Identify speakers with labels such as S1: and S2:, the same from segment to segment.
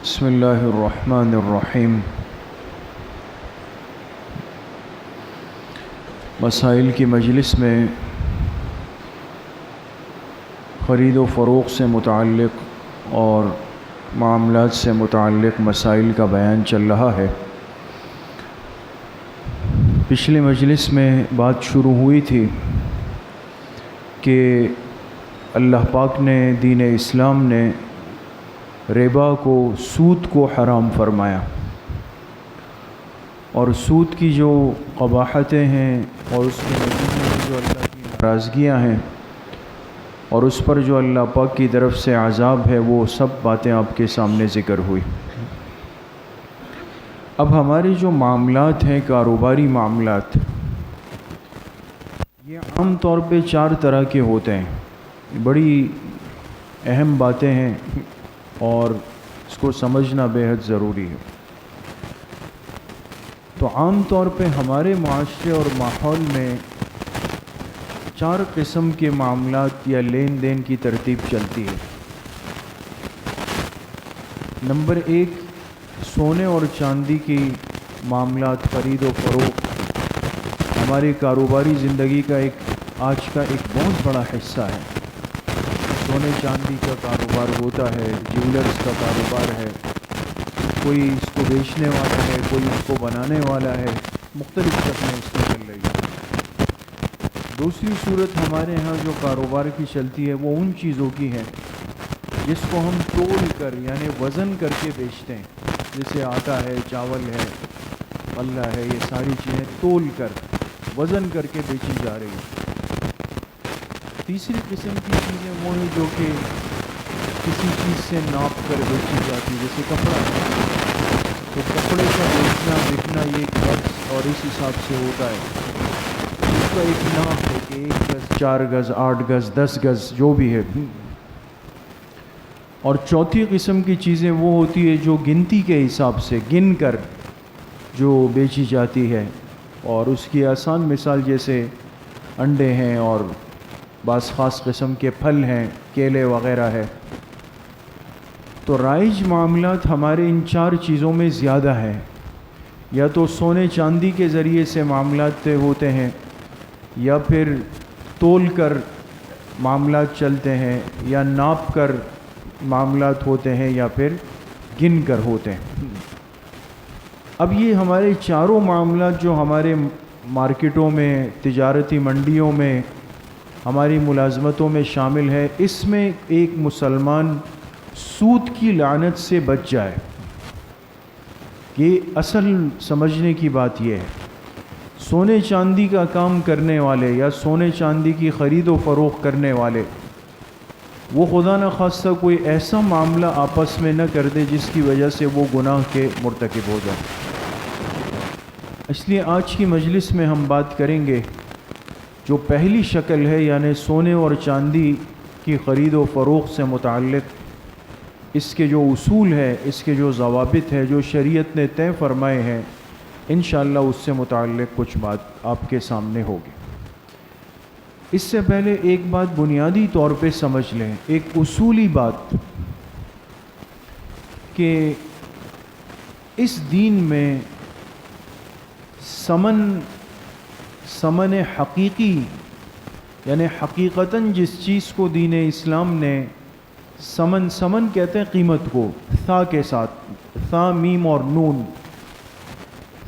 S1: بسم اللہ الرحمن الرحیم۔ مسائل کی مجلس میں خرید و فروخت سے متعلق اور معاملات سے متعلق مسائل کا بیان چل رہا ہے۔ پچھلی مجلس میں بات شروع ہوئی تھی کہ اللہ پاک نے، دین اسلام نے ربا کو، سود کو حرام فرمایا، اور سود کی جو قباحتیں ہیں اور اس کے نتیجے میں جو اللہ کی ناراضگیاں ہیں اور اس پر جو اللہ پاک کی طرف سے عذاب ہے، وہ سب باتیں آپ کے سامنے ذکر ہوئی۔ اب ہمارے جو معاملات ہیں، کاروباری معاملات، یہ عام طور پہ 4 طرح کے ہوتے ہیں۔ بڑی اہم باتیں ہیں اور اس کو سمجھنا بے حد ضروری ہے۔ تو عام طور پہ ہمارے معاشرے اور ماحول میں 4 قسم کے معاملات یا لین دین کی ترتیب چلتی ہے۔ نمبر 1، سونے اور چاندی کی معاملات، خرید و فروخت ہماری کاروباری زندگی کا آج کا ایک بہت بڑا حصہ ہے۔ سونے چاندی کا کاروبار ہوتا ہے، جیولرز کا کاروبار ہے، کوئی اس کو بیچنے والا ہے، کوئی اس کو بنانے والا ہے، مختلف شکلیں اس میں چل رہی ہیں۔ دوسری صورت ہمارے ہاں جو کاروبار کی چلتی ہے وہ ان چیزوں کی ہے جس کو ہم تول کر، یعنی وزن کر کے بیچتے ہیں، جیسے آٹا ہے، چاول ہے، غلہ ہے، یہ ساری چیزیں تول کر، وزن کر کے بیچی جا رہی ہیں۔ تیسری قسم کی چیزیں وہ ہیں جو کہ کسی چیز سے ناپ کر بیچی جاتی، جیسے کپڑا ہے تو کپڑے کا بیچنا بکنا یہ ایک گز اور اس حساب سے ہوتا ہے، اس کا ایک ناپ ہے کہ 1 گز، 4 گز، 8 گز، 10 گز جو بھی ہے۔ اور چوتھی قسم کی چیزیں وہ ہوتی ہے جو گنتی کے حساب سے گن کر جو بیچی جاتی ہے، اور اس کی آسان مثال جیسے انڈے ہیں اور بعض خاص قسم کے پھل ہیں، کیلے وغیرہ ہے۔ تو رائج معاملات ہمارے ان 4 چیزوں میں زیادہ ہیں، یا تو سونے چاندی کے ذریعے سے معاملات طے ہوتے ہیں، یا پھر تول کر معاملات چلتے ہیں، یا ناپ کر معاملات ہوتے ہیں، یا پھر گن کر ہوتے ہیں۔ اب یہ ہمارے چاروں معاملات جو ہمارے مارکیٹوں میں، تجارتی منڈیوں میں، ہماری ملازمتوں میں شامل ہے، اس میں ایک مسلمان سود کی لعنت سے بچ جائے۔ یہ اصل سمجھنے کی بات یہ ہے۔ سونے چاندی کا کام کرنے والے یا سونے چاندی کی خرید و فروخت کرنے والے، وہ خدا نخواستہ کوئی ایسا معاملہ آپس میں نہ کر دے جس کی وجہ سے وہ گناہ کے مرتکب ہو جائے۔ اس لیے آج کی مجلس میں ہم بات کریں گے جو پہلی شکل ہے، یعنی سونے اور چاندی کی خرید و فروخت سے متعلق اس کے جو اصول ہے، اس کے جو ضوابط ہے، جو شریعت نے طے فرمائے ہیں، انشاءاللہ اس سے متعلق کچھ بات آپ کے سامنے ہوگی۔ اس سے پہلے ایک بات بنیادی طور پہ سمجھ لیں، ایک اصولی بات، کہ اس دین میں ثمن حقیقی، یعنی حقیقتاً جس چیز کو دین اسلام نے ثمن کہتے ہیں قیمت کو، ثا کے ساتھ، ثا میم اور نون،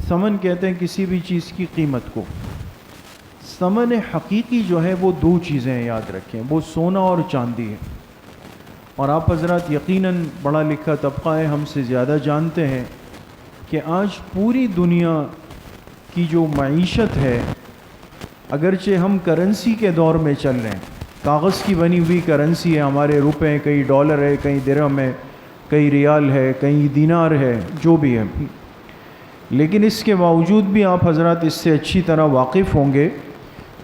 S1: ثمن کہتے ہیں کسی بھی چیز کی قیمت کو۔ ثمن حقیقی جو ہے وہ 2 چیزیں یاد رکھیں، وہ سونا اور چاندی ہے۔ اور آپ حضرات یقیناً پڑھا لکھا طبقہ ہے، ہم سے زیادہ جانتے ہیں کہ آج پوری دنیا کی جو معیشت ہے، اگرچہ ہم کرنسی کے دور میں چل رہے ہیں، کاغذ کی بنی ہوئی کرنسی ہے، ہمارے روپے، کئی ڈالر ہے، کئی درہم ہے، کئی ریال ہے، کئی دینار ہے، جو بھی ہے، لیکن اس کے باوجود بھی آپ حضرات اس سے اچھی طرح واقف ہوں گے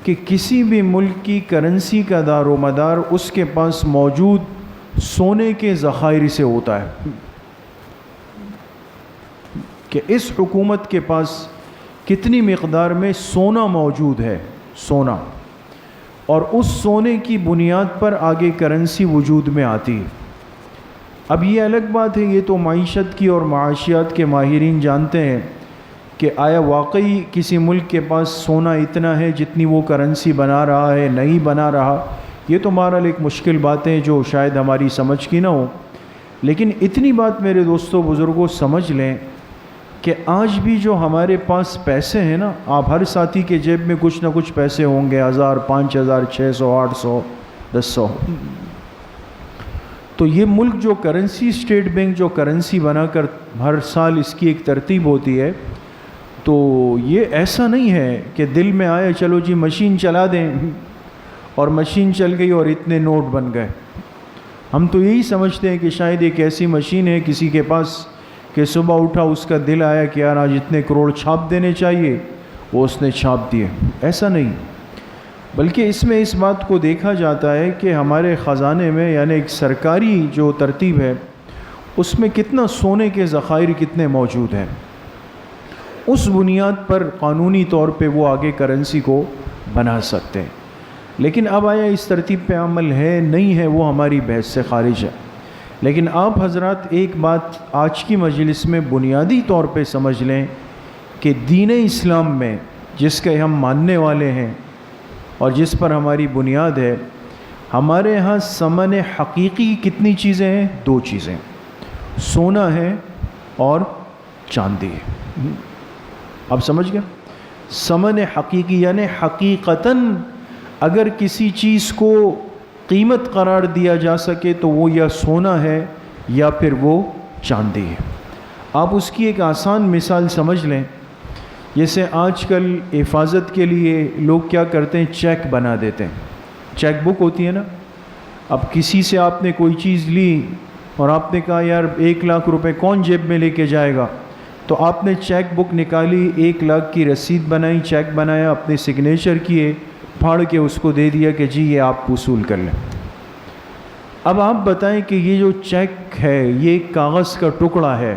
S1: کہ کسی بھی ملک کی کرنسی کا دار و مدار اس کے پاس موجود سونے کے ذخائر سے ہوتا ہے، کہ اس حکومت کے پاس کتنی مقدار میں سونا موجود ہے، سونا، اور اس سونے کی بنیاد پر آگے کرنسی وجود میں آتی ہے۔ اب یہ الگ بات ہے، یہ تو معیشت کی اور معاشیات کے ماہرین جانتے ہیں کہ آیا واقعی کسی ملک کے پاس سونا اتنا ہے جتنی وہ کرنسی بنا رہا ہے، نہیں بنا رہا. یہ تو بہرحال ایک مشکل باتیں جو شاید ہماری سمجھ کی نہ ہو، لیکن اتنی بات میرے دوستوں بزرگوں سمجھ لیں کہ آج بھی جو ہمارے پاس پیسے ہیں نا، آپ ہر ساتھی کے جیب میں کچھ نہ کچھ پیسے ہوں گے، 1000 5000 600 800 100. تو یہ ملک جو کرنسی، اسٹیٹ بینک جو کرنسی بنا کر ہر سال اس کی ایک ترتیب ہوتی ہے، تو یہ ایسا نہیں ہے کہ دل میں آئے چلو جی مشین چلا دیں اور مشین چل گئی اور اتنے نوٹ بن گئے. ہم تو یہی سمجھتے ہیں کہ شاید ایک ایسی مشین ہے کسی کے پاس کہ صبح اٹھا اس کا دل آیا کہ یار آج اتنے کروڑ چھاپ دینے چاہیے، وہ اس نے چھاپ دیے. ایسا نہیں، بلکہ اس میں اس بات کو دیکھا جاتا ہے کہ ہمارے خزانے میں، یعنی ایک سرکاری جو ترتیب ہے اس میں کتنا سونے کے ذخائر کتنے موجود ہیں، اس بنیاد پر قانونی طور پہ وہ آگے کرنسی کو بنا سکتے ہیں. لیکن اب آیا اس ترتیب پہ عمل ہے نہیں ہے، وہ ہماری بحث سے خارج ہے. لیکن آپ حضرات ایک بات آج کی مجلس میں بنیادی طور پہ سمجھ لیں کہ دین اسلام میں جس کے ہم ماننے والے ہیں اور جس پر ہماری بنیاد ہے، ہمارے ہاں ثمن حقیقی کتنی چیزیں ہیں؟ 2 چیزیں، سونا ہے اور چاندی ہے. اب سمجھ گیا؟ ثمن حقیقی یعنی حقیقتاً اگر کسی چیز کو قیمت قرار دیا جا سکے تو وہ یا سونا ہے یا پھر وہ چاندی ہے. آپ اس کی ایک آسان مثال سمجھ لیں. جیسے آج کل حفاظت کے لیے لوگ کیا کرتے ہیں، چیک بنا دیتے ہیں. چیک بک ہوتی ہے نا. اب کسی سے آپ نے کوئی چیز لی اور آپ نے کہا یار 1 لاکھ روپے کون جیب میں لے کے جائے گا، تو آپ نے چیک بک نکالی، 1 لاکھ کی رسید بنائی، چیک بنایا، اپنے سگنیچر کیے، پھاڑ کے اس کو دے دیا کہ جی یہ آپ وصول کر لیں. اب آپ بتائیں کہ یہ جو چیک ہے یہ ایک کاغذ کا ٹکڑا ہے،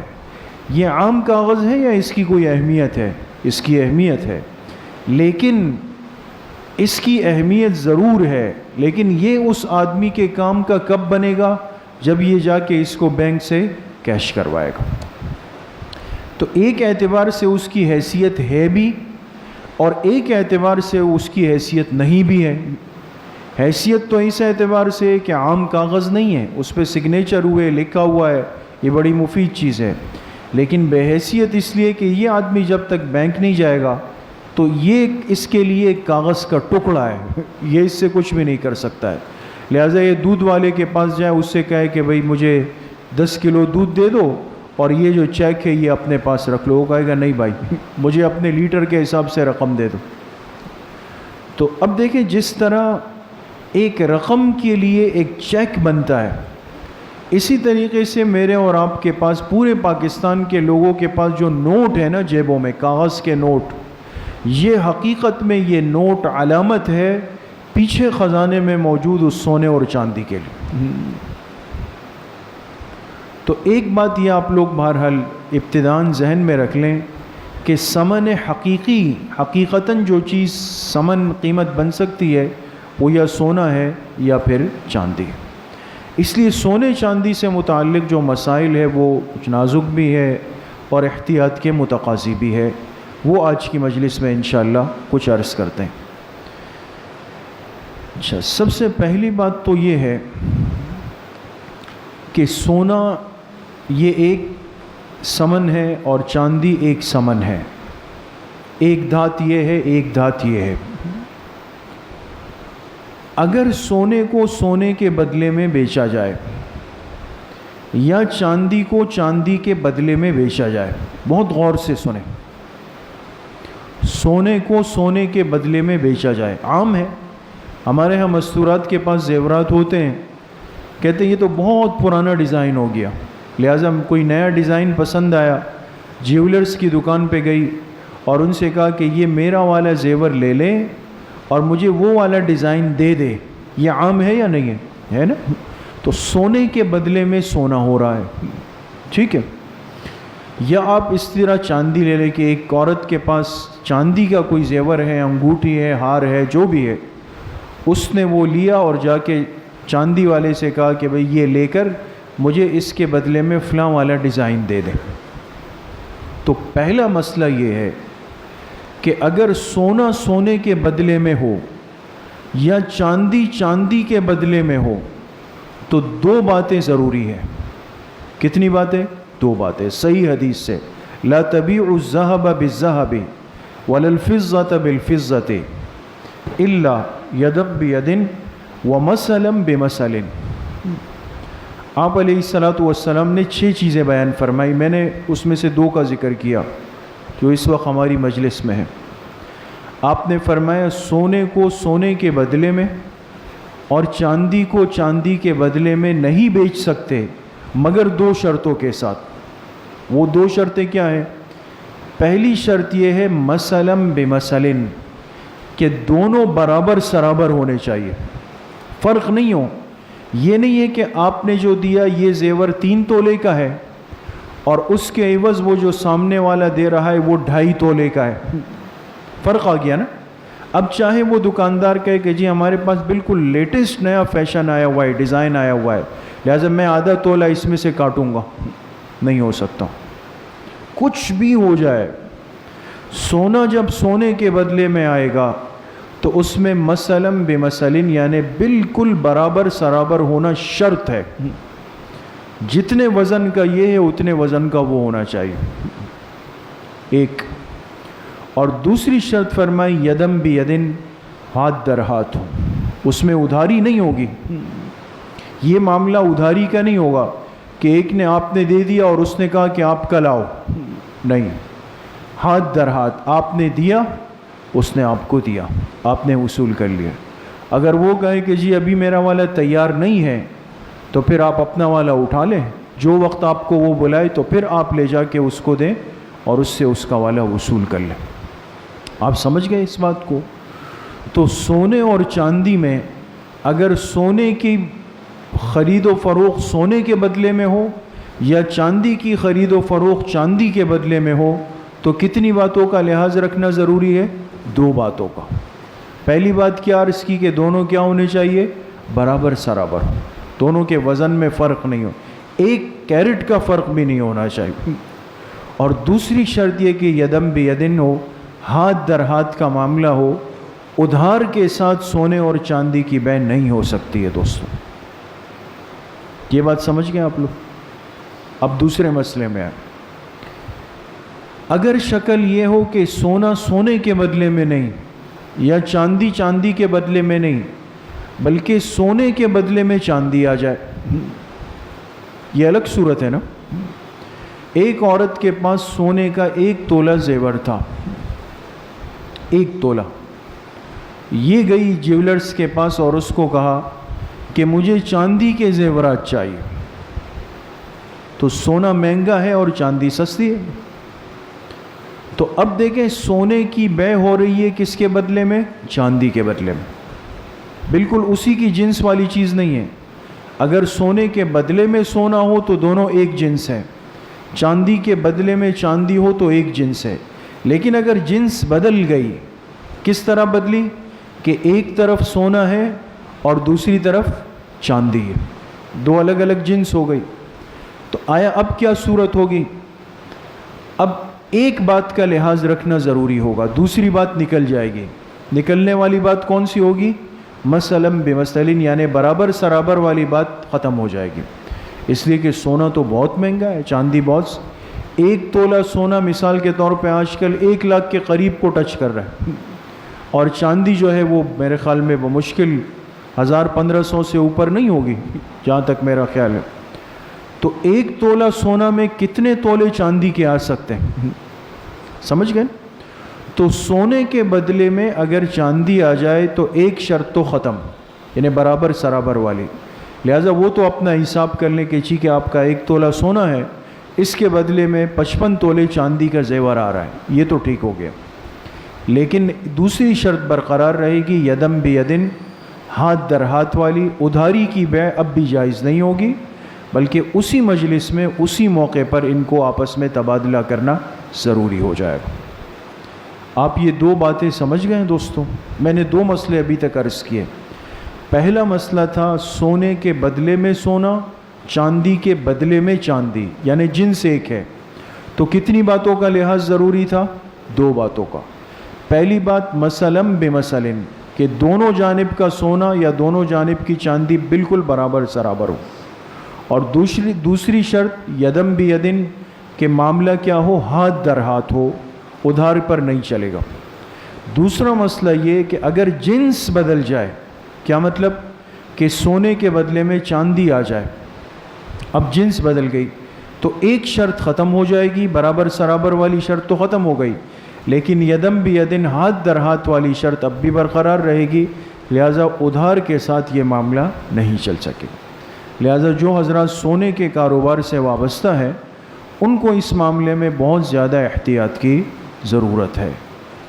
S1: یہ عام کاغذ ہے یا اس کی کوئی اہمیت ہے؟ اس کی اہمیت ہے، لیکن اس کی اہمیت ضرور ہے، لیکن یہ اس آدمی کے کام کا کب بنے گا؟ جب یہ جا کے اس کو بینک سے کیش کروائے گا. تو ایک اعتبار سے اس کی حیثیت ہے بھی اور ایک اعتبار سے اس کی حیثیت نہیں بھی ہے. حیثیت تو اس اعتبار سے کہ عام کاغذ نہیں ہے، اس پہ سگنیچر ہوئے، لکھا ہوا ہے، یہ بڑی مفید چیز ہے. لیکن بے حیثیت اس لیے کہ یہ آدمی جب تک بینک نہیں جائے گا تو یہ اس کے لیے ایک کاغذ کا ٹکڑا ہے، یہ اس سے کچھ بھی نہیں کر سکتا ہے. لہٰذا یہ دودھ والے کے پاس جائے، اس سے کہے کہ بھئی مجھے 10 کلو دودھ دے دو اور یہ جو چیک ہے یہ اپنے پاس رکھ لو. وہ کہے گا نہیں بھائی مجھے اپنے لیٹر کے حساب سے رقم دے دو. تو اب دیکھیں جس طرح ایک رقم کے لیے ایک چیک بنتا ہے، اسی طریقے سے میرے اور آپ کے پاس، پورے پاکستان کے لوگوں کے پاس جو نوٹ ہے نا جیبوں میں، کاغذ کے نوٹ، یہ حقیقت میں یہ نوٹ علامت ہے پیچھے خزانے میں موجود اس سونے اور چاندی کے لیے. تو ایک بات یہ آپ لوگ بہرحال ابتداً ذہن میں رکھ لیں کہ ثمن حقیقی، حقیقتاً جو چیز ثمن قیمت بن سکتی ہے وہ یا سونا ہے یا پھر چاندی. اس لیے سونے چاندی سے متعلق جو مسائل ہے وہ کچھ نازک بھی ہے اور احتیاط کے متقاضی بھی ہے، وہ آج کی مجلس میں انشاءاللہ کچھ عرض کرتے ہیں. اچھا، سب سے پہلی بات تو یہ ہے کہ سونا یہ ایک سمن ہے اور چاندی ایک سمن ہے. ایک دھات یہ ہے، ایک دھات یہ ہے. اگر سونے کو سونے کے بدلے میں بیچا جائے یا چاندی کو چاندی کے بدلے میں بیچا جائے، بہت غور سے سنیں، سونے کو سونے کے بدلے میں بیچا جائے. عام ہے ہمارے ہاں مستورات کے پاس زیورات ہوتے ہیں، کہتے ہیں یہ تو بہت پرانا ڈیزائن ہو گیا، لہٰذا کوئی نیا ڈیزائن پسند آیا، جیولرز کی دکان پہ گئی اور ان سے کہا کہ یہ میرا والا زیور لے لیں اور مجھے وہ والا ڈیزائن دے دے. یہ عام ہے یا نہیں ہے؟ ہے نا. تو سونے کے بدلے میں سونا ہو رہا ہے، ٹھیک ہے. یا آپ اس طرح چاندی لے لیں کہ ایک عورت کے پاس چاندی کا کوئی زیور ہے، انگوٹھی ہے، ہار ہے، جو بھی ہے، اس نے وہ لیا اور جا کے چاندی والے سے کہا کہ بھئی یہ لے کر مجھے اس کے بدلے میں فلاں والا ڈیزائن دے دیں۔ تو پہلا مسئلہ یہ ہے کہ اگر سونا سونے کے بدلے میں ہو یا چاندی چاندی کے بدلے میں ہو تو دو باتیں ضروری ہیں۔ کتنی باتیں؟ دو باتیں، صحیح حدیث سے، لا تبیع الذهب بالذهب ولا الفضة بالفضة الا يدا بيد ومثلا بمثل۔ آپ علیہ الصلوۃ والسلام نے 6 چیزیں بیان فرمائی، میں نے اس میں سے 2 کا ذکر کیا جو اس وقت ہماری مجلس میں ہے۔ آپ نے فرمایا سونے کو سونے کے بدلے میں اور چاندی کو چاندی کے بدلے میں نہیں بیچ سکتے مگر 2 شرطوں کے ساتھ۔ وہ 2 شرطیں کیا ہیں؟ پہلی شرط یہ ہے مثلاً بمثلٍ، کہ دونوں برابر سرابر ہونے چاہیے، فرق نہیں ہو۔ یہ نہیں ہے کہ آپ نے جو دیا یہ زیور 3 تولے کا ہے اور اس کے عوض وہ جو سامنے والا دے رہا ہے وہ 2.5 تولے کا ہے، فرق آ گیا نا۔ اب چاہے وہ دکاندار کہے کہ جی ہمارے پاس بالکل لیٹسٹ نیا فیشن آیا ہوا ہے، ڈیزائن آیا ہوا ہے، لہٰذا میں آدھا تولہ اس میں سے کاٹوں گا، نہیں ہو سکتا۔ کچھ بھی ہو جائے، سونا جب سونے کے بدلے میں آئے گا تو اس میں مثلاً بمثلٍ یعنی بالکل برابر سرابر ہونا شرط ہے۔ جتنے وزن کا یہ ہے اتنے وزن کا وہ ہونا چاہیے، ایک۔ اور دوسری شرط فرمائی یدم بیدن، ہاتھ در ہاتھ ہو، اس میں ادھاری نہیں ہوگی۔ یہ معاملہ ادھاری کا نہیں ہوگا کہ ایک نے آپ نے دے دیا اور اس نے کہا کہ آپ کل آؤ، نہیں، ہاتھ در ہاتھ، آپ نے دیا اس نے آپ کو دیا، آپ نے وصول کر لیا۔ اگر وہ کہے کہ جی ابھی میرا والا تیار نہیں ہے تو پھر آپ اپنا والا اٹھا لیں، جو وقت آپ کو وہ بلائے تو پھر آپ لے جا کے اس کو دیں اور اس سے اس کا والا وصول کر لیں۔ آپ سمجھ گئے اس بات کو؟ تو سونے اور چاندی میں اگر سونے کی خرید و فروخت سونے کے بدلے میں ہو یا چاندی کی خرید و فروخت چاندی کے بدلے میں ہو تو کتنی باتوں کا لحاظ رکھنا ضروری ہے؟ 2 باتوں کا۔ پہلی بات کیا عرض کی کہ دونوں کیا ہونے چاہیے؟ برابر سرابر، دونوں کے وزن میں فرق نہیں ہو، 1 کیرٹ کا فرق بھی نہیں ہونا چاہیے۔ اور دوسری شرط یہ کہ یدم بیدن ہو، ہاتھ در ہاتھ کا معاملہ ہو، ادھار کے ساتھ سونے اور چاندی کی بے نہیں ہو سکتی ہے دوستوں۔ یہ بات سمجھ گئے آپ لوگ؟ اب دوسرے مسئلے میں آئے۔ اگر شکل یہ ہو کہ سونا سونے کے بدلے میں نہیں یا چاندی چاندی کے بدلے میں نہیں بلکہ سونے کے بدلے میں چاندی آ جائے، یہ الگ صورت ہے نا۔ ایک عورت کے پاس سونے کا 1 تولہ زیور تھا، 1 تولہ۔ یہ گئی جیولرز کے پاس اور اس کو کہا کہ مجھے چاندی کے زیورات چاہیے۔ تو سونا مہنگا ہے اور چاندی سستی ہے، تو اب دیکھیں سونے کی بے ہو رہی ہے کس کے بدلے میں؟ چاندی کے بدلے میں۔ بالکل اسی کی جنس والی چیز نہیں ہے۔ اگر سونے کے بدلے میں سونا ہو تو دونوں ایک جنس ہے، چاندی کے بدلے میں چاندی ہو تو ایک جنس ہے۔ لیکن اگر جنس بدل گئی، کس طرح بدلی کہ ایک طرف سونا ہے اور دوسری طرف چاندی ہے، 2 الگ الگ جنس ہو گئی، تو آیا اب کیا صورت ہوگی؟ اب ایک بات کا لحاظ رکھنا ضروری ہوگا، دوسری بات نکل جائے گی۔ نکلنے والی بات کون سی ہوگی؟ مثلاً بمثلٍ یعنی برابر سرابر والی بات ختم ہو جائے گی، اس لیے کہ سونا تو بہت مہنگا ہے، چاندی بہت۔ 1 تولہ سونا مثال کے طور پہ آج کل 1 لاکھ کے قریب کو ٹچ کر رہا ہے، اور چاندی جو ہے وہ میرے خیال میں بمشکل 1500 سے اوپر نہیں ہوگی جہاں تک میرا خیال ہے۔ تو 1 تولہ سونا میں کتنے تولے چاندی کے آ سکتے ہیں؟ سمجھ گئے؟ تو سونے کے بدلے میں اگر چاندی آ جائے تو ایک شرط تو ختم، یعنی برابر سرابر والی، لہٰذا وہ تو اپنا حساب کر لیں کہ ٹھیک ہے آپ کا 1 تولہ سونا ہے، اس کے بدلے میں 55 تولے چاندی کا زیور آ رہا ہے، یہ تو ٹھیک ہو گیا۔ لیکن دوسری شرط برقرار رہے گی یدم بیدن، ہاتھ در ہاتھ والی، ادھاری کی بے اب بھی جائز نہیں ہوگی، بلکہ اسی مجلس میں اسی موقع پر ان کو آپس میں تبادلہ کرنا ضروری ہو جائے گا۔ آپ یہ 2 باتیں سمجھ گئے ہیں دوستوں؟ میں نے 2 مسئلے ابھی تک عرض کیے۔ پہلا مسئلہ تھا سونے کے بدلے میں سونا چاندی کے بدلے میں چاندی، یعنی جنس ایک ہے، تو کتنی باتوں کا لحاظ ضروری تھا؟ 2 باتوں کا۔ پہلی بات مثلاً بمثلن، کہ دونوں جانب کا سونا یا دونوں جانب کی چاندی بالکل برابر سرابر ہو، اور دوسری شرط یدم بیدن، کہ معاملہ کیا ہو؟ ہاتھ در ہاتھ ہو، ادھار پر نہیں چلے گا۔ دوسرا مسئلہ یہ کہ اگر جنس بدل جائے، کیا مطلب؟ کہ سونے کے بدلے میں چاندی آ جائے، اب جنس بدل گئی تو ایک شرط ختم ہو جائے گی، برابر سرابر والی شرط تو ختم ہو گئی، لیکن یدم بیدن، ہاتھ در ہاتھ والی شرط اب بھی برقرار رہے گی، لہٰذا ادھار کے ساتھ یہ معاملہ نہیں چل سکے۔ لہٰذا جو حضرات سونے کے کاروبار سے وابستہ ہے ان کو اس معاملے میں بہت زیادہ احتیاط کی ضرورت ہے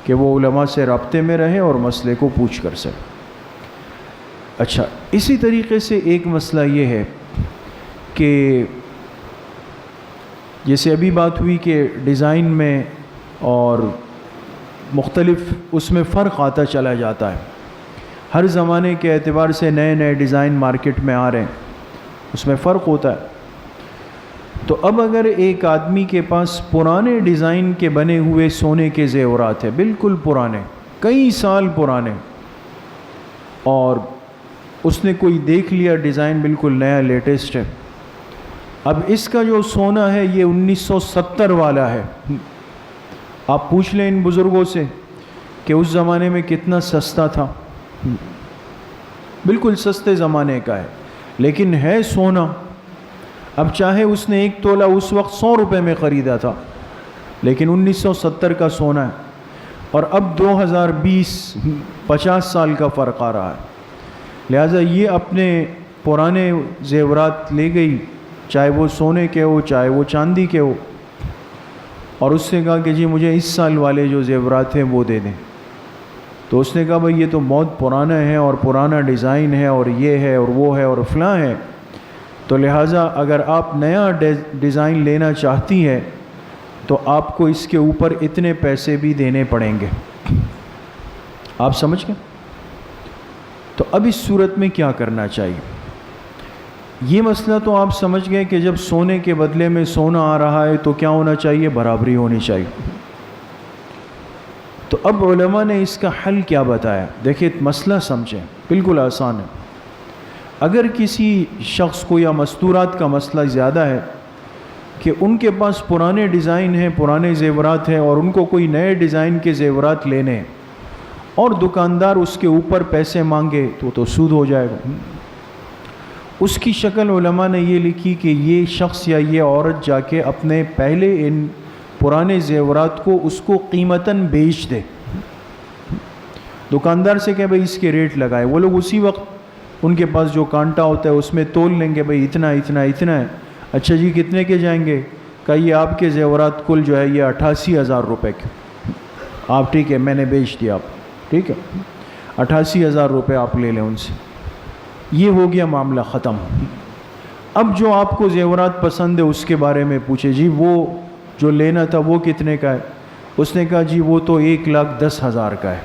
S1: کہ وہ علماء سے رابطے میں رہیں اور مسئلے کو پوچھ کر سکیں۔ اچھا، اسی طریقے سے ایک مسئلہ یہ ہے کہ جیسے ابھی بات ہوئی کہ ڈیزائن میں اور مختلف اس میں فرق آتا چلا جاتا ہے، ہر زمانے کے اعتبار سے نئے نئے ڈیزائن مارکیٹ میں آ رہے ہیں، اس میں فرق ہوتا ہے۔ تو اب اگر ایک آدمی کے پاس پرانے ڈیزائن کے بنے ہوئے سونے کے زیورات ہیں، بالکل پرانے، کئی سال پرانے، اور اس نے کوئی دیکھ لیا ڈیزائن بالکل نیا لیٹسٹ ہے، اب اس کا جو سونا ہے یہ 1970 والا ہے، آپ پوچھ لیں ان بزرگوں سے کہ اس زمانے میں کتنا سستا تھا، بالکل سستے زمانے کا ہے، لیکن ہے سونا۔ اب چاہے اس نے 1 تولہ اس وقت 100 روپے میں خریدا تھا، لیکن 1970 کا سونا ہے، اور اب 2020 50 سال کا فرق آ رہا ہے، لہٰذا یہ اپنے پرانے زیورات لے گئی، چاہے وہ سونے کے ہو چاہے وہ چاندی کے ہو، اور اس نے کہا کہ جی مجھے اس سال والے جو زیورات ہیں وہ دے دیں۔ تو اس نے کہا بھائی یہ تو بہت پرانا ہے اور پرانا ڈیزائن ہے اور یہ ہے اور وہ ہے اور فلاں ہے، تو لہٰذا اگر آپ نیا ڈیزائن لینا چاہتی ہیں تو آپ کو اس کے اوپر اتنے پیسے بھی دینے پڑیں گے۔ آپ سمجھ گئے؟ تو اب اس صورت میں کیا کرنا چاہیے؟ یہ مسئلہ تو آپ سمجھ گئے کہ جب سونے کے بدلے میں سونا آ رہا ہے تو کیا ہونا چاہیے؟ برابری ہونی چاہیے۔ تو اب علماء نے اس کا حل کیا بتایا؟ دیکھیں مسئلہ سمجھیں، بالکل آسان ہے۔ اگر کسی شخص کو یا مستورات کا مسئلہ زیادہ ہے کہ ان کے پاس پرانے ڈیزائن ہیں، پرانے زیورات ہیں، اور ان کو کوئی نئے ڈیزائن کے زیورات لینے ہیں، اور دکاندار اس کے اوپر پیسے مانگے تو سود ہو جائے گا۔ اس کی شکل علماء نے یہ لکھی کہ یہ شخص یا یہ عورت جا کے اپنے پہلے ان پرانے زیورات کو اس کو قیمتاً بیچ دے، دکاندار سے کہ بھائی اس کے ریٹ لگائے، وہ لوگ اسی وقت ان کے پاس جو کانٹا ہوتا ہے اس میں تول لیں گے، بھائی اتنا اتنا اتنا ہے، اچھا جی کتنے کے جائیں گے؟ کہ یہ آپ کے زیورات کل جو ہے یہ 88,000 روپے کے، آپ ٹھیک ہے میں نے بیچ دیا آپ، ٹھیک ہے 88,000 روپے آپ لے لیں ان سے، یہ ہو گیا معاملہ ختم۔ اب جو آپ کو زیورات پسند ہے اس کے بارے میں پوچھے، جی وہ جو لینا تھا وہ کتنے کا ہے؟ اس نے کہا جی وہ تو 1,10,000 کا ہے،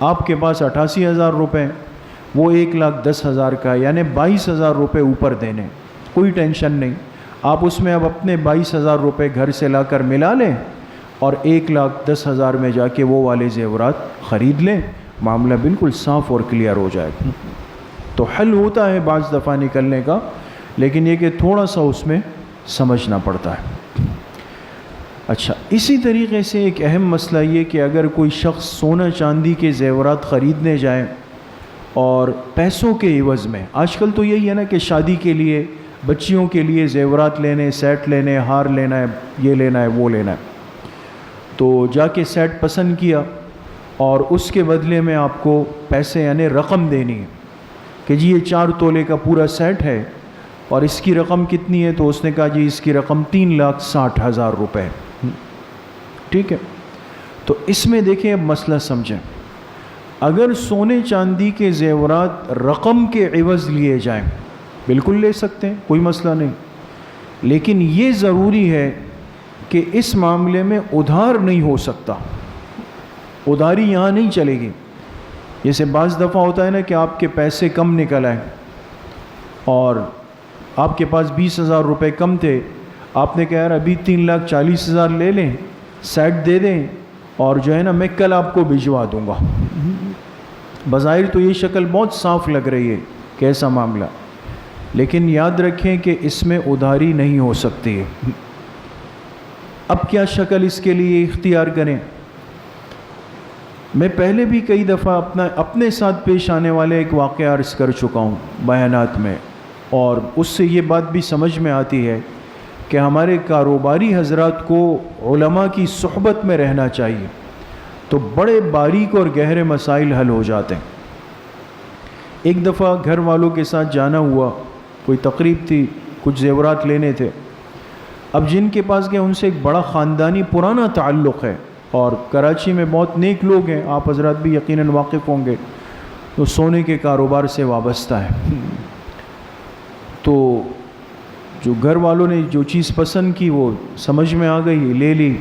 S1: آپ کے پاس 88,000 روپے ہیں، وہ 1,10,000 کا ہے، یعنی 22,000 روپے اوپر دینے، کوئی ٹینشن نہیں، آپ اس میں اب اپنے 22,000 روپے گھر سے لا کر ملا لیں اور 1,10,000 میں جا کے وہ والے زیورات خرید لیں، معاملہ بالکل صاف اور کلیئر ہو جائے گا۔ تو حل ہوتا ہے بعض دفعہ نکلنے کا، لیکن یہ کہ تھوڑا سا اس میں سمجھنا پڑتا ہے۔ اچھا، اسی طریقے سے ایک اہم مسئلہ یہ کہ اگر کوئی شخص سونا چاندی کے زیورات خریدنے جائیں اور پیسوں کے عوض میں، آج کل تو یہی ہے نا کہ شادی کے لیے بچیوں کے لیے زیورات لینے، سیٹ لینے، ہار لینا ہے، یہ لینا ہے وہ لینا ہے، تو جا کے سیٹ پسند کیا اور اس کے بدلے میں آپ کو پیسے یعنی رقم دینی ہے کہ جی یہ 4 تولے کا پورا سیٹ ہے اور اس کی رقم کتنی ہے؟ تو اس نے کہا جی اس کی رقم 3,60,000 روپے، ٹھیک ہے۔ تو اس میں دیکھیں اب مسئلہ سمجھیں، اگر سونے چاندی کے زیورات رقم کے عوض لیے جائیں بالکل لے سکتے ہیں، کوئی مسئلہ نہیں، لیکن یہ ضروری ہے کہ اس معاملے میں ادھار نہیں ہو سکتا، ادھاری یہاں نہیں چلے گی۔ جیسے بعض دفعہ ہوتا ہے نا کہ آپ کے پیسے کم نکل آئیں اور آپ کے پاس 20,000 روپے کم تھے، آپ نے کہا یار ابھی 3,40,000 لے لیں، سیٹ دے دیں اور جو ہے نا میں کل آپ کو بھجوا دوں گا۔ بظاہر تو یہ شکل بہت صاف لگ رہی ہے کہ ایسا معاملہ، لیکن یاد رکھیں کہ اس میں ادھاری نہیں ہو سکتی ہے۔ اب کیا شکل اس کے لیے اختیار کریں؟ میں پہلے بھی کئی دفعہ اپنے ساتھ پیش آنے والے ایک واقعہ عرض کر چکا ہوں بیانات میں، اور اس سے یہ بات بھی سمجھ میں آتی ہے کہ ہمارے کاروباری حضرات کو علماء کی صحبت میں رہنا چاہیے، تو بڑے باریک اور گہرے مسائل حل ہو جاتے ہیں۔ ایک دفعہ گھر والوں کے ساتھ جانا ہوا، کوئی تقریب تھی، کچھ زیورات لینے تھے۔ اب جن کے پاس گئے ان سے ایک بڑا خاندانی پرانا تعلق ہے، اور کراچی میں بہت نیک لوگ ہیں، آپ حضرات بھی یقیناً واقف ہوں گے، تو سونے کے کاروبار سے وابستہ ہے۔ تو جو گھر والوں نے جو چیز پسند کی وہ سمجھ میں آ گئی، لے لی۔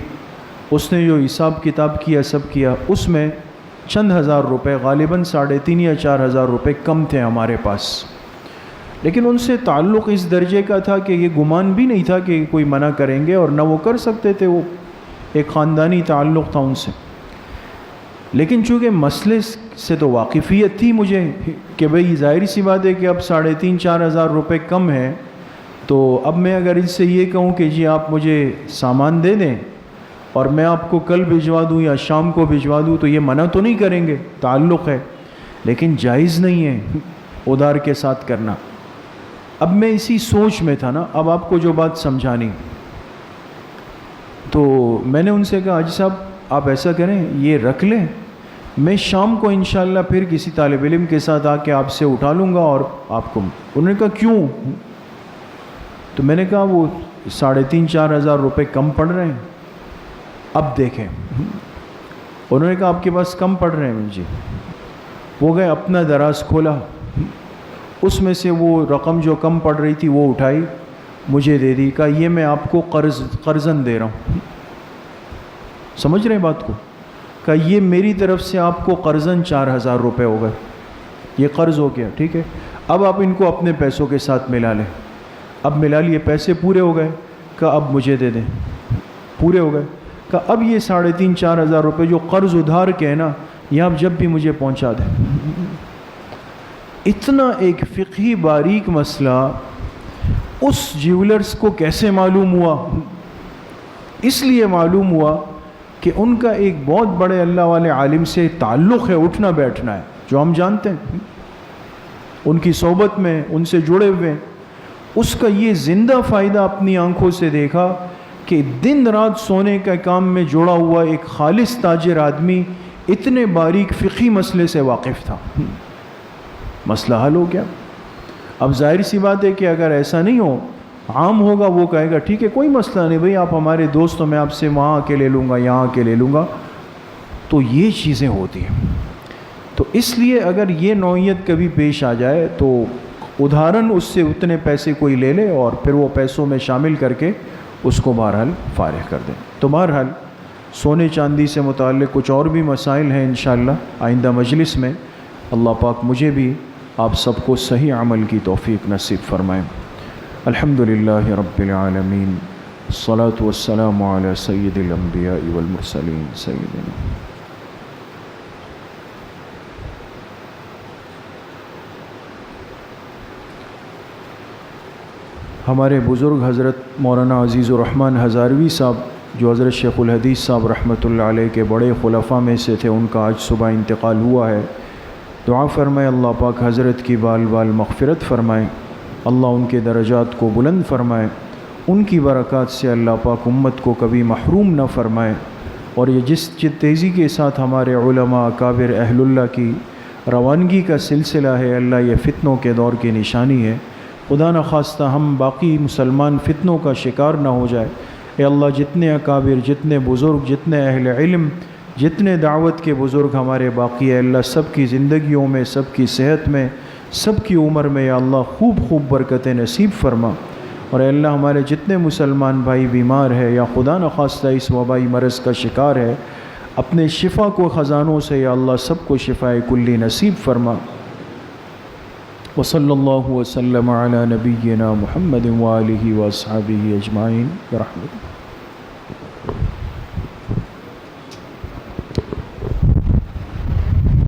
S1: اس نے جو حساب کتاب کیا، سب کیا، اس میں چند ہزار روپے، غالباً 3,500 یا 4,000 روپے کم تھے ہمارے پاس، لیکن ان سے تعلق اس درجے کا تھا کہ یہ گمان بھی نہیں تھا کہ کوئی منع کریں گے، اور نہ وہ کر سکتے تھے، وہ ایک خاندانی تعلق تھا ان سے۔ لیکن چونکہ مسئلے سے تو واقفیت تھی مجھے کہ بھئی ظاہری سی بات ہے کہ اب 3,500-4,000 روپے کم ہیں، تو اب میں اگر ان سے یہ کہوں کہ جی آپ مجھے سامان دے دیں اور میں آپ کو کل بھجوا دوں یا شام کو بھجوا دوں، تو یہ منع تو نہیں کریں گے، تعلق ہے، لیکن جائز نہیں ہے ادھار کے ساتھ کرنا۔ اب میں اسی سوچ میں تھا نا، اب آپ کو جو بات سمجھانی، تو میں نے ان سے کہا حاجی صاحب آپ ایسا کریں، یہ رکھ لیں، میں شام کو انشاءاللہ پھر کسی طالب علم کے ساتھ آ کے آپ سے اٹھا لوں گا اور آپ کو۔ انہوں نے کہا کیوں؟ تو میں نے کہا وہ 3,500-4,000 روپے کم پڑ رہے ہیں۔ اب دیکھیں، انہوں نے کہا آپ کے پاس کم پڑ رہے ہیں جی۔ وہ گئے، اپنا دراز کھولا، اس میں سے وہ رقم جو کم پڑ رہی تھی وہ اٹھائی، مجھے دے دی، کہا یہ میں آپ کو قرضاً دے رہا ہوں۔ سمجھ رہے ہیں بات کو؟ کہا یہ میری طرف سے آپ کو قرضاً 4,000 روپے ہو گئے، یہ قرض ہو گیا، ٹھیک ہے، اب آپ ان کو اپنے پیسوں کے ساتھ ملا لیں۔ اب ملا لیے، پیسے پورے ہو گئے، کہا اب مجھے دے دیں، پورے ہو گئے، کہا اب یہ 3,500-4,000 روپے جو قرض ادھار کے ہیں نا، یہ آپ جب بھی مجھے پہنچا دیں۔ اتنا ایک فقہی باریک مسئلہ اس جیولرز کو کیسے معلوم ہوا؟ اس لیے معلوم ہوا کہ ان کا ایک بہت بڑے اللہ والے عالم سے تعلق ہے، اٹھنا بیٹھنا ہے، جو ہم جانتے ہیں، ان کی صحبت میں، ان سے جڑے ہوئے ہیں۔ اس کا یہ زندہ فائدہ اپنی آنکھوں سے دیکھا کہ دن رات سونے کا کام میں جڑا ہوا ایک خالص تاجر آدمی اتنے باریک فقہی مسئلے سے واقف تھا، مسئلہ حل ہو گیا۔ اب ظاہر سی بات ہے کہ اگر ایسا نہیں ہو، عام ہوگا، وہ کہے گا ٹھیک ہے کوئی مسئلہ نہیں بھئی، آپ ہمارے دوست ہو، میں آپ سے وہاں آ کے لے لوں گا، یہاں آ کے لے لوں گا، تو یہ چیزیں ہوتی ہیں۔ تو اس لیے اگر یہ نوعیت کبھی پیش آ جائے تو ادھارن اس سے اتنے پیسے کوئی لے لے اور پھر وہ پیسوں میں شامل کر کے اس کو بہرحال فارغ کر دیں۔ تو بہرحال سونے چاندی سے متعلق کچھ اور بھی مسائل ہیں انشاءاللہ آئندہ مجلس میں۔ اللہ پاک مجھے بھی آپ سب کو صحیح عمل کی توفیق نصیب فرمائیں۔ الحمدللہ رب العالمین، الصلاۃ والسلام علی سید الانبیاء والمرسلین سیدنا۔ ہمارے بزرگ حضرت مولانا عزیز الرحمن ہزاروی صاحب، جو حضرت شیخ الحدیث صاحب رحمۃ اللہ علیہ کے بڑے خلفاء میں سے تھے، ان کا آج صبح انتقال ہوا ہے۔ دعا فرمائے اللہ پاک حضرت کی بال بال مغفرت فرمائے، اللہ ان کے درجات کو بلند فرمائے، ان کی برکات سے اللہ پاک امت کو کبھی محروم نہ فرمائے، اور یہ جس تیزی کے ساتھ ہمارے علماء اکابر اہل اللہ کی روانگی کا سلسلہ ہے، اللہ یہ فتنوں کے دور کی نشانی ہے۔ خدا نخواستہ ہم باقی مسلمان فتنوں کا شکار نہ ہو جائے۔ اے اللہ جتنے اکابر، جتنے بزرگ، جتنے اہل علم، جتنے دعوت کے بزرگ ہمارے باقی ہے، اللہ سب کی زندگیوں میں، سب کی صحت میں، سب کی عمر میں یا اللہ خوب خوب برکتیں نصیب فرما۔ اور اے اللہ ہمارے جتنے مسلمان بھائی بیمار ہے یا خدا نخواستہ اس وبائی مرض کا شکار ہے، اپنے شفا کو خزانوں سے یا اللہ سب کو شفائے کلی نصیب فرما۔ وصلی اللہ وسلم علی نبینا محمد وآلہ واصحابہ اجمعین برحمتہ.